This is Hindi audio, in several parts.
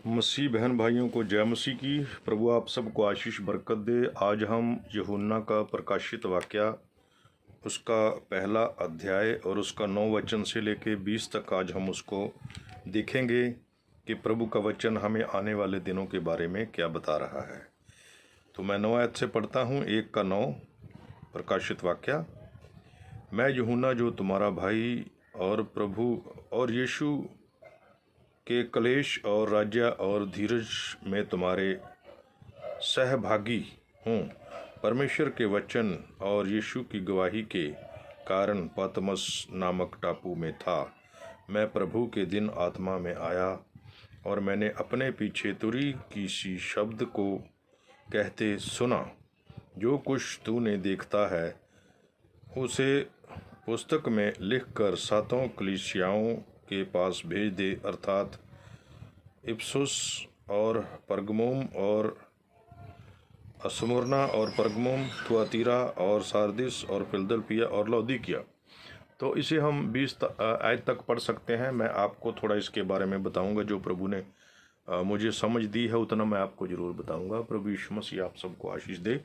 मसीह बहन भाइयों को जय मसीह की। प्रभु आप सबको आशीष बरकत दे। आज हम यूहन्ना का प्रकाशित वाक्य उसका पहला अध्याय और उसका 9 वचन से लेके 20 तक आज हम उसको देखेंगे कि प्रभु का वचन हमें आने वाले दिनों के बारे में क्या बता रहा है। तो मैं 9 आयत से पढ़ता हूँ, 1 का 9 प्रकाशित वाक्य। मैं यूहन्ना जो तुम्हारा भाई और प्रभु और यीशु के क्लेश और राज्य और धीरज में तुम्हारे सहभागी हूँ, परमेश्वर के वचन और यीशु की गवाही के कारण पतमस नामक टापू में था। मैं प्रभु के दिन आत्मा में आया और मैंने अपने पीछे तुरी की सी शब्द को कहते सुना, जो कुछ तूने देखता है उसे पुस्तक में लिखकर 7 कलीसियाओं के पास भेज दे, अर्थात इफिसुस और परगमुम और स्मुरना और परगमुम, थुआतीरा और सारदिस और फिलदेल्फिया और लौदीकिया। तो इसे हम 20 आयत तक पढ़ सकते हैं। मैं आपको थोड़ा इसके बारे में बताऊंगा, जो प्रभु ने मुझे समझ दी है उतना मैं आपको ज़रूर बताऊंगा। प्रभु यीशु मसीह आप सबको आशीष दे,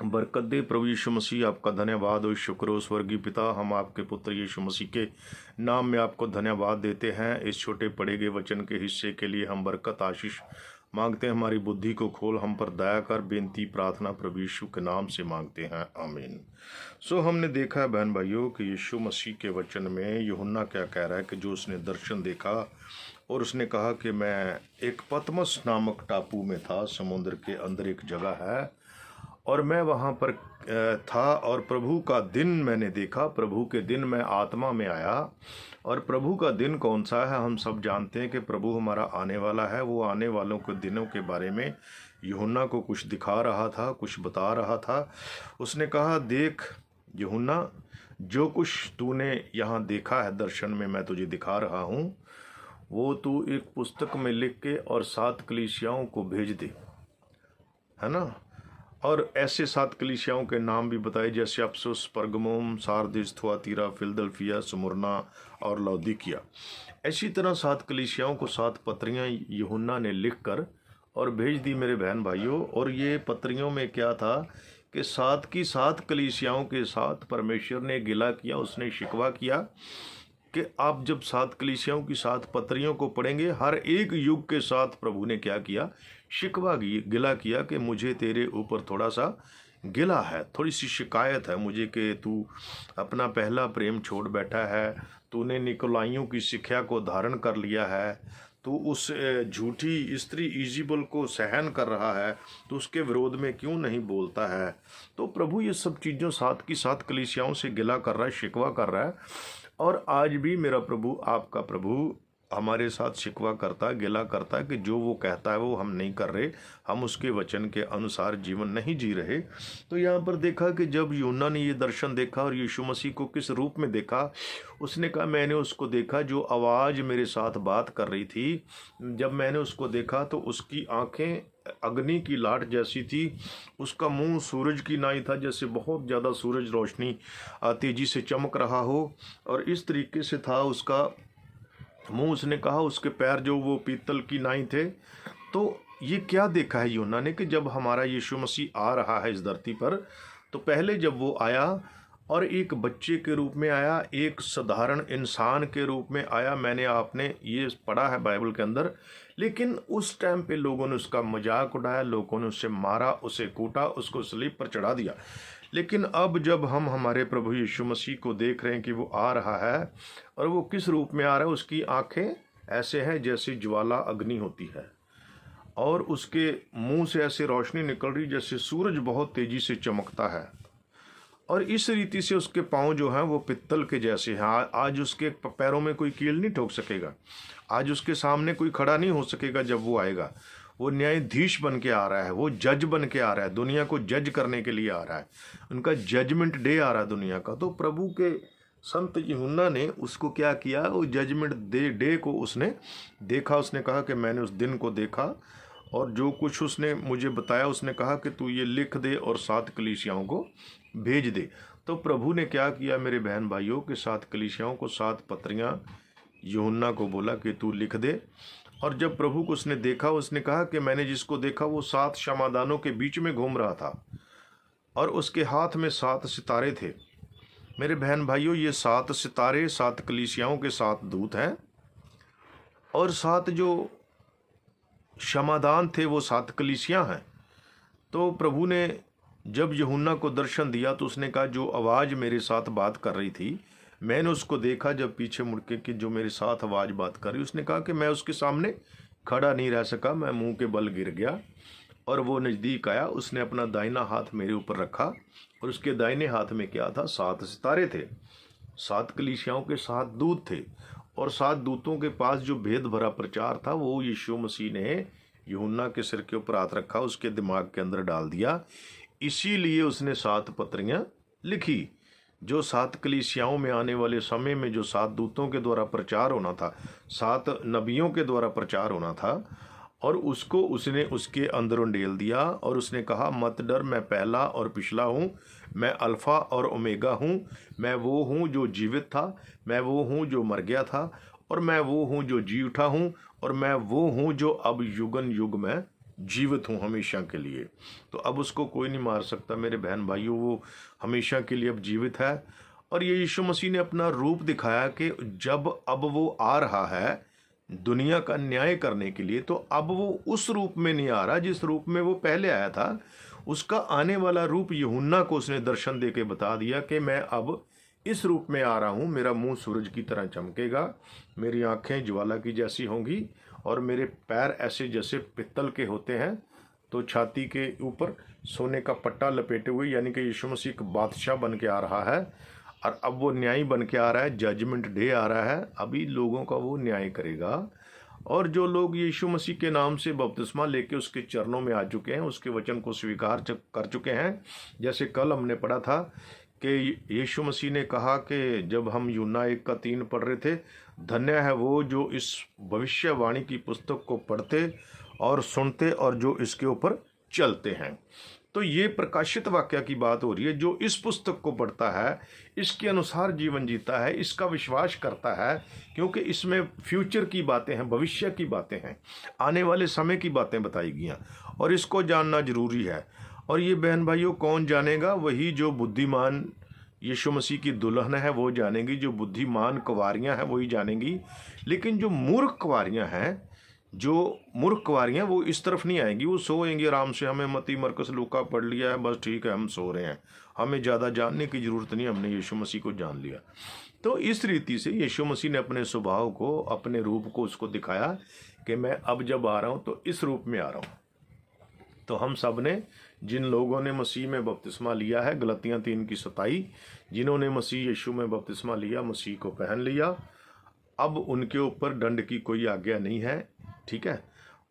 बरकत दे। प्रभु यीशु मसीह आपका धन्यवाद और शुक्र हो स्वर्गीय पिता। हम आपके पुत्र यीशु मसीह के नाम में आपको धन्यवाद देते हैं। इस छोटे पढ़े गए वचन के हिस्से के लिए हम बरकत आशीष मांगते हैं। हमारी बुद्धि को खोल, हम पर दया कर, बेनती प्रार्थना प्रभु यीशु के नाम से मांगते हैं, आमीन। हमने देखा है बहन भाइयों कि यीशु मसीह के वचन में यूहन्ना क्या कह रहा है कि जो उसने दर्शन देखा और उसने कहा कि मैं एक पतमस नामक टापू में था, समुद्र के अंदर एक जगह है और मैं वहाँ पर था और प्रभु का दिन मैंने देखा। प्रभु के दिन मैं आत्मा में आया। और प्रभु का दिन कौन सा है? हम सब जानते हैं कि प्रभु हमारा आने वाला है। वो आने वालों के दिनों के बारे में यूहन्ना को कुछ दिखा रहा था, कुछ बता रहा था। उसने कहा, देख यूहन्ना, जो कुछ तूने यहाँ देखा है दर्शन में मैं तुझे दिखा रहा हूँ, वो तू एक पुस्तक में लिख के और 7 कलीसियाओं को भेज दे, है ना। और ऐसे 7 कलीसियाओं के नाम भी बताए, जैसे इफिसुस, परगमुम, सारदिस, थुआतीरा, फिलदेल्फिया, स्मुरना और लौदीकिया। ऐसी तरह 7 कलीसियाओं को 7 पत्रियां यूहन्ना ने लिखकर और भेज दी मेरे बहन भाइयों। और ये पत्रियों में क्या था कि 7 की 7 कलीसियाओं के साथ परमेश्वर ने गिला किया, उसने शिकवा किया कि आप जब 7 कलीसियाओं की 7 पत्रियों को पढ़ेंगे, हर एक युग के साथ प्रभु ने क्या किया, शिकवा गिला किया कि मुझे तेरे ऊपर थोड़ा सा गिला है, थोड़ी सी शिकायत है मुझे कि तू अपना पहला प्रेम छोड़ बैठा है, तूने निकोलाइयों की शिक्षा को धारण कर लिया है, तू उस झूठी स्त्री इज़बेल को सहन कर रहा है, तो उसके विरोध में क्यों नहीं बोलता है। तो प्रभु ये सब चीज़ों 7 की 7 कलीसियाओं से गिला कर रहा है, शिकवा कर रहा है। और आज भी मेरा प्रभु, आपका प्रभु हमारे साथ शिकवा करता है, गिला करता है कि जो वो कहता है वो हम नहीं कर रहे, हम उसके वचन के अनुसार जीवन नहीं जी रहे। तो यहाँ पर देखा कि जब यूहन्ना ने ये दर्शन देखा और यीशु मसीह को किस रूप में देखा, उसने कहा मैंने उसको देखा जो आवाज़ मेरे साथ बात कर रही थी। जब मैंने उसको देखा तो उसकी आँखें अग्नि की लाट जैसी थी, उसका मुंह सूरज की नाई था, जैसे बहुत ज़्यादा सूरज रोशनी तेज़ी से चमक रहा हो, और इस तरीके से था उसका मुंह। उसने कहा उसके पैर जो वो पीतल की नाई थे। तो ये क्या देखा है यूहन्ना ने कि जब हमारा यीशु मसीह आ रहा है इस धरती पर, तो पहले जब वो आया और एक बच्चे के रूप में आया, एक साधारण इंसान के रूप में आया। मैंने आपने ये पढ़ा है बाइबल के अंदर। लेकिन उस टाइम पे लोगों ने उसका मजाक उड़ाया, लोगों ने उसे मारा, उसे कूटा, उसको सलीब पर चढ़ा दिया। लेकिन अब जब हम हमारे प्रभु यीशु मसीह को देख रहे हैं कि वो आ रहा है, और वो किस रूप में आ रहा है, उसकी आंखें ऐसे हैं जैसे ज्वाला अग्नि होती है, और उसके मुंह से ऐसे रोशनी निकल रही जैसे सूरज बहुत तेज़ी से चमकता है, और इस रीति से उसके पाँव जो हैं वो पित्तल के जैसे हैं। आज उसके पैरों में कोई कील नहीं ठोक सकेगा, आज उसके सामने कोई खड़ा नहीं हो सकेगा। जब वो आएगा, वो न्यायाधीश बन के आ रहा है, वो जज बन के आ रहा है, दुनिया को जज करने के लिए आ रहा है, उनका जजमेंट डे आ रहा है दुनिया का। तो प्रभु के संत यूहन्ना ने उसको क्या किया, वो जजमेंट डे को उसने देखा। उसने कहा कि मैंने उस दिन को देखा, और जो कुछ उसने मुझे बताया उसने कहा कि तू ये लिख दे और 7 कलीसियाओं को भेज दे। तो प्रभु ने क्या किया मेरे बहन भाइयों के 7 कलीसियाओं को 7 पत्रियां यूहन्ना को बोला कि तू लिख दे। और जब प्रभु को उसने देखा, उसने कहा कि मैंने जिसको देखा वो 7 क्षमादानों के बीच में घूम रहा था और उसके हाथ में 7 सितारे थे। मेरे बहन भाइयों, ये 7 सितारे 7 कलीसियाओं के 7 दूत हैं और 7 जो क्षमादान थे वो 7 कलीसियां हैं। तो प्रभु ने जब यूहन्ना को दर्शन दिया तो उसने कहा, जो आवाज़ मेरे साथ बात कर रही थी, मैंने उसको देखा जब पीछे मुड़ के कि जो मेरे साथ आवाज़ बात कर रही। उसने कहा कि मैं उसके सामने खड़ा नहीं रह सका, मैं मुंह के बल गिर गया और वो नज़दीक आया। उसने अपना दाहिना हाथ मेरे ऊपर रखा और उसके दाहिने हाथ में क्या था? 7 सितारे थे। 7 कलीसियाओं के 7 दूत थे और 7 दूतों के पास जो भेद भरा प्रचार था वो यीशु मसीह ने यूहन्ना के सिर के ऊपर हाथ रखा, उसके दिमाग के अंदर डाल दिया। इसीलिए उसने 7 पत्रियां लिखी, जो 7 कलीसियाओं में आने वाले समय में जो 7 दूतों के द्वारा प्रचार होना था, 7 नबियों के द्वारा प्रचार होना था, और उसको उसने उसके अंदर उंडेल दिया और उसने कहा, मत डर, मैं पहला और पिछला हूँ, मैं अल्फ़ा और ओमेगा हूँ, मैं वो हूँ जो जीवित था, मैं वो हूँ जो मर गया था, और मैं वो हूँ जो जी उठा हूँ, और मैं वो हूँ जो अब युगन युग में जीवित हूँ हमेशा के लिए। तो अब उसको कोई नहीं मार सकता मेरे बहन भाइयों, वो हमेशा के लिए अब जीवित है। और ये यीशु मसीह ने अपना रूप दिखाया कि जब अब वो आ रहा है दुनिया का न्याय करने के लिए, तो अब वो उस रूप में नहीं आ रहा जिस रूप में वो पहले आया था। उसका आने वाला रूप यूहन्ना को उसने दर्शन दे के बता दिया कि मैं अब इस रूप में आ रहा हूँ, मेरा मुंह सूरज की तरह चमकेगा, मेरी आंखें ज्वाला की जैसी होंगी, और मेरे पैर ऐसे जैसे पित्तल के होते हैं। तो छाती के ऊपर सोने का पट्टा लपेटे हुए, यानी कि यीशु मसीह एक बादशाह बन के आ रहा है, और अब वो न्यायी बन के आ रहा है। जजमेंट डे आ रहा है, अभी लोगों का वो न्याय करेगा। और जो लोग यीशु मसीह के नाम से बपतिस्मा लेके उसके चरणों में आ चुके हैं, उसके वचन को स्वीकार कर चुके हैं, जैसे कल हमने पढ़ा था कि यीशु मसीह ने कहा कि जब हम यूहन्ना 1:3 पढ़ रहे थे, धन्य है वो जो इस भविष्यवाणी की पुस्तक को पढ़ते और सुनते और जो इसके ऊपर चलते हैं। तो ये प्रकाशित वाक्य की बात हो रही है। जो इस पुस्तक को पढ़ता है, इसके अनुसार जीवन जीता है, इसका विश्वास करता है, क्योंकि इसमें फ्यूचर की बातें हैं, भविष्य की बातें हैं, आने वाले समय की बातें बताई गई हैं, और इसको जानना जरूरी है। और ये बहन भाइयों कौन जानेगा? वही जो बुद्धिमान यीशु मसीह की दुल्हन है वो जानेगी, जो बुद्धिमान कुंवारियाँ हैं वही जानेंगी। लेकिन जो मूर्ख कुंवारियाँ हैं, जो मूर्ख कुंवारियाँ, वो इस तरफ नहीं आएंगी, वो सोएंगी आराम से। हमें मत्ती मरकुस लूका पढ़ लिया है, बस ठीक है, हम सो रहे हैं, हमें ज़्यादा जानने की ज़रूरत नहीं, हमने यीशु मसीह को जान लिया। तो इस रीति से यीशु मसीह ने अपने स्वभाव को, अपने रूप को उसको दिखाया कि मैं अब जब आ रहा हूँ तो इस रूप में आ रहा हूँ। तो हम सब ने, जिन लोगों ने मसीह में बपतिस्मा लिया है, गलतियाँ 3:27, जिन्होंने मसीह यीशु में बपतिस्मा लिया, मसीह को पहन लिया, अब उनके ऊपर दंड की कोई आज्ञा नहीं है। ठीक है,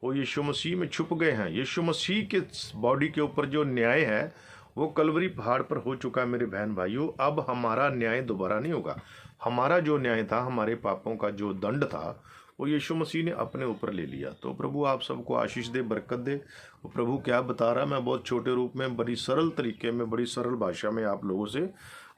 वो यीशु मसीह में छुप गए हैं। यीशु मसीह के बॉडी के ऊपर जो न्याय है वो कलवरी पहाड़ पर हो चुका है मेरे बहन भाइयों। अब हमारा न्याय दोबारा नहीं होगा। हमारा जो न्याय था, हमारे पापों का जो दंड था, वो यीशु मसीह ने अपने ऊपर ले लिया। तो प्रभु आप सबको आशीष दे, बरकत दे। वो प्रभु क्या बता रहा है, मैं बहुत छोटे रूप में, बड़ी सरल तरीके में, बड़ी सरल भाषा में आप लोगों से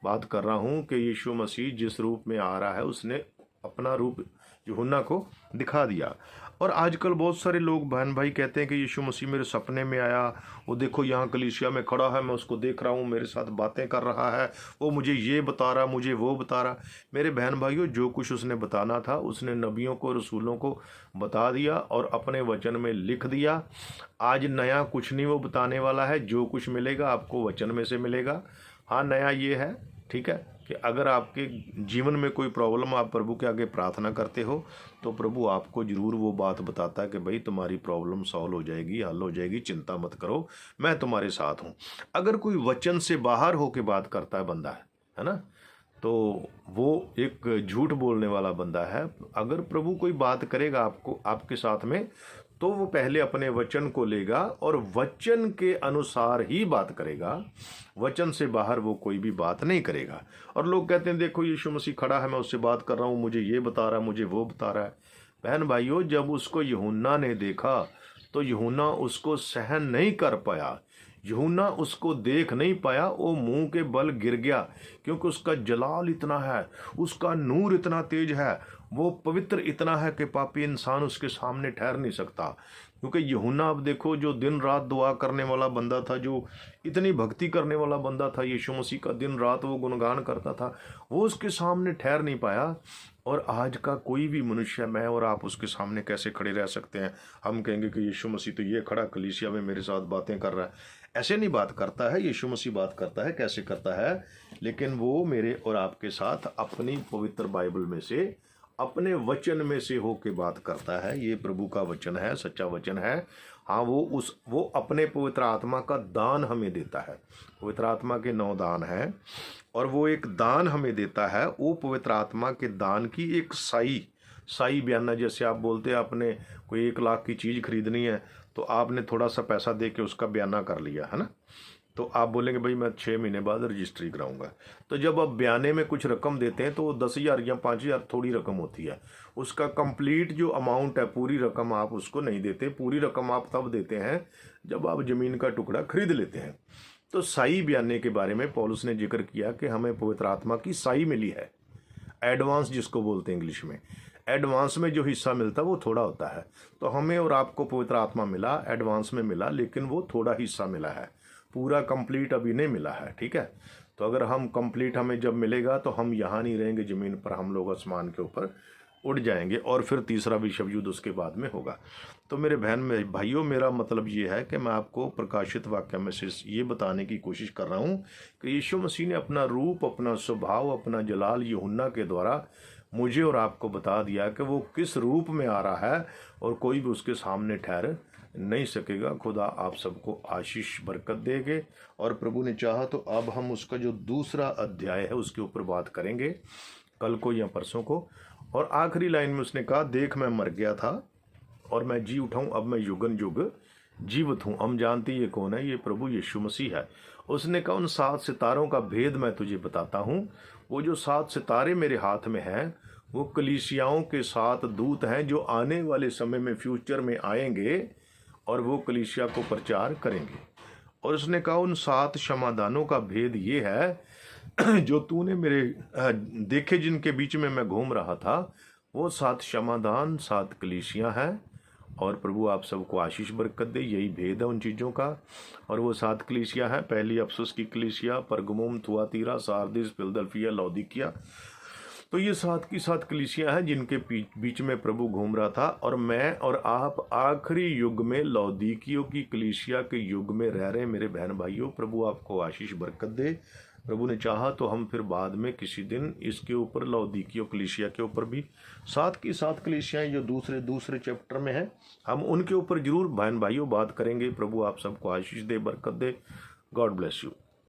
बात कर रहा हूँ कि यीशु मसीह जिस रूप में आ रहा है उसने अपना रूप यूहन्ना को दिखा दिया। और आजकल बहुत सारे लोग बहन भाई कहते हैं कि यीशु मसीह मेरे सपने में आया, वो देखो यहाँ कलीसिया में खड़ा है, मैं उसको देख रहा हूँ, मेरे साथ बातें कर रहा है, वो मुझे ये बता रहा, मुझे वो बता रहा। मेरे बहन भाइयों, जो कुछ उसने बताना था उसने नबियों को, रसूलों को बता दिया और अपने वचन में लिख दिया। आज नया कुछ नहीं वो बताने वाला है, जो कुछ मिलेगा आपको वचन में से मिलेगा। हाँ, नया ये है, ठीक है, कि अगर आपके जीवन में कोई प्रॉब्लम, आप प्रभु के आगे प्रार्थना करते हो तो प्रभु आपको ज़रूर वो बात बताता है कि भाई तुम्हारी प्रॉब्लम सॉल्व हो जाएगी, हल हो जाएगी, चिंता मत करो, मैं तुम्हारे साथ हूँ। अगर कोई वचन से बाहर होकर बात करता है बंदा, है ना, तो वो एक झूठ बोलने वाला बंदा है। अगर प्रभु कोई बात करेगा आपको, आपके साथ में, तो वो पहले अपने वचन को लेगा और वचन के अनुसार ही बात करेगा, वचन से बाहर वो कोई भी बात नहीं करेगा। और लोग कहते हैं देखो यीशु मसीह खड़ा है, मैं उससे बात कर रहा हूँ, मुझे ये बता रहा है, मुझे वो बता रहा है। बहन भाइयों, जब उसको यूहन्ना ने देखा तो यूहन्ना उसको सहन नहीं कर पाया, यूहन्ना उसको देख नहीं पाया, वो मुंह के बल गिर गया, क्योंकि उसका जलाल इतना है, उसका नूर इतना तेज है, वो पवित्र इतना है कि पापी इंसान उसके सामने ठहर नहीं सकता। क्योंकि यूहन्ना, आप देखो, जो दिन रात दुआ करने वाला बंदा था, जो इतनी भक्ति करने वाला बंदा था, यीशु मसीह का दिन रात वो गुणगान करता था, वो उसके सामने ठहर नहीं पाया। और आज का कोई भी मनुष्य, मैं और आप, उसके सामने कैसे खड़े रह सकते हैं? हम कहेंगे कि यीशु मसीह तो ये खड़ा कलीसिया में मेरे साथ बातें कर रहा है। ऐसे नहीं बात करता है यीशु मसीह। बात करता है कैसे करता है? लेकिन वो मेरे और आपके साथ अपनी पवित्र बाइबल में से, अपने वचन में से होके बात करता है। ये प्रभु का वचन है, सच्चा वचन है। हाँ, वो अपने पवित्र आत्मा का दान हमें देता है। पवित्र आत्मा के 9 दान हैं और वो एक दान हमें देता है। वो पवित्र आत्मा के दान की एक साई बयाना, जैसे आप बोलते हैं आपने कोई 1 लाख की चीज़ खरीदनी है तो आपने थोड़ा सा पैसा दे के उसका बयाना कर लिया है ना, तो आप बोलेंगे भाई मैं 6 महीने बाद रजिस्ट्री कराऊंगा। तो जब आप बयाने में कुछ रकम देते हैं तो 10,000 या 5,000 थोड़ी रकम होती है। उसका कंप्लीट जो अमाउंट है, पूरी रकम आप उसको नहीं देते। पूरी रकम आप तब देते हैं जब आप ज़मीन का टुकड़ा खरीद लेते हैं। तो साई बयाने के बारे में पौलुस ने जिक्र किया कि हमें पवित्र आत्मा की साई मिली है। एडवांस जिसको बोलते हैं इंग्लिश में, एडवांस में जो हिस्सा मिलता है वो थोड़ा होता है। तो हमें और आपको पवित्र आत्मा मिला, एडवांस में मिला, लेकिन वो थोड़ा हिस्सा मिला है, पूरा कंप्लीट अभी नहीं मिला है। ठीक है, तो अगर हम कंप्लीट हमें जब मिलेगा तो हम यहाँ नहीं रहेंगे ज़मीन पर, हम लोग आसमान के ऊपर उड़ जाएंगे और फिर तीसरा विश्व युद्ध उसके बाद में होगा। तो मेरे बहन में भाइयों, मेरा मतलब ये है कि मैं आपको प्रकाशित वाक्य में से ये बताने की कोशिश कर रहा हूँ कि यीशु मसीह ने अपना रूप, अपना स्वभाव, अपना जलाल यूहन्ना के द्वारा मुझे और आपको बता दिया कि वो किस रूप में आ रहा है और कोई भी उसके सामने ठहर नहीं सकेगा। खुदा आप सबको आशीष बरकत देंगे। और प्रभु ने चाहा तो अब हम उसका जो दूसरा अध्याय है उसके ऊपर बात करेंगे, कल को या परसों को। और आखिरी लाइन में उसने कहा, देख मैं मर गया था और मैं जी उठा हूँ, अब मैं युगन युग जीवित हूँ। हम जानते ये कौन है? ये प्रभु यीशु मसीह है। उसने कहा, उन 7 सितारों का भेद मैं तुझे बताता हूँ। वो जो 7 सितारे मेरे हाथ में हैं वो कलीसियाओं के 7 दूत हैं जो आने वाले समय में, फ्यूचर में आएंगे और वो कलीसिया को प्रचार करेंगे। और उसने कहा, उन 7 क्षमादानों का भेद ये है जो तूने मेरे देखे, जिनके बीच में मैं घूम रहा था, वो 7 क्षमादान 7 कलीसियाँ हैं। और प्रभु आप सबको आशीष बरकत दे। यही भेद है उन चीज़ों का। और वो 7 कलीसियाँ हैं। पहली अफसुस की कलीसिया, परगमुम, थुआतीरा, सारदिस, फिलदल्फिया, लौदीकिया। तो ये 7 की 7 कलीसियाँ हैं जिनके बीच में प्रभु घूम रहा था। और मैं और आप आखिरी युग में लौदीकियों की कलीसिया के युग में रह रहे हैं। मेरे बहन भाइयों, प्रभु आपको आशीष बरकत दे। प्रभु ने चाहा तो हम फिर बाद में किसी दिन इसके ऊपर, लौदीकियों कलीसिया के ऊपर भी, 7 की 7 कलीसियाएँ जो दूसरे चैप्टर में है, हम उनके ऊपर जरूर बहन भाइयों बात करेंगे। प्रभु आप सबको आशीष दे, बरकत दे। God bless you.